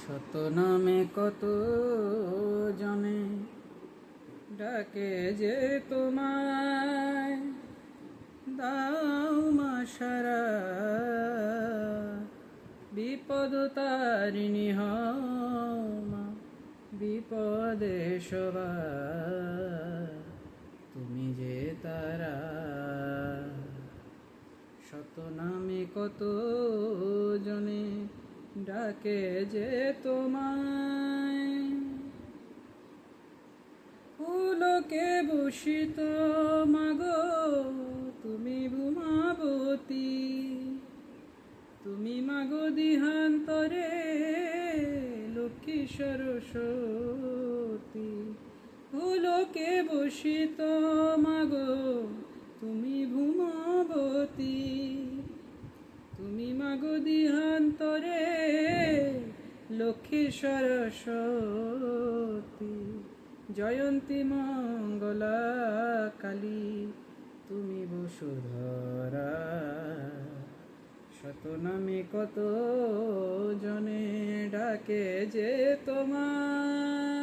শত নামে কত জনে ডাকে যে তোমায়, দাও মা সারা বিপদ তারিণী হও মা, বিপদে সবার তুমি যে তারা। শত নামে কত জনে ডাকে যে তোমায়, পুলকে বসিত মাগো তুমি ভূমাবতী, তুমি মাগো দিহান্তরে লক্ষ্মী সরস্বতী। পুলকে বসিত মাগো তুমি ভূমাবতী, তুমি মাগো দিহান্তরে লক্ষ্মী সরস্বতী। জয়ন্তী মঙ্গলা কালী তুমি বসুধরা, শত নামে কত জনে ডাকে যে তোমায়।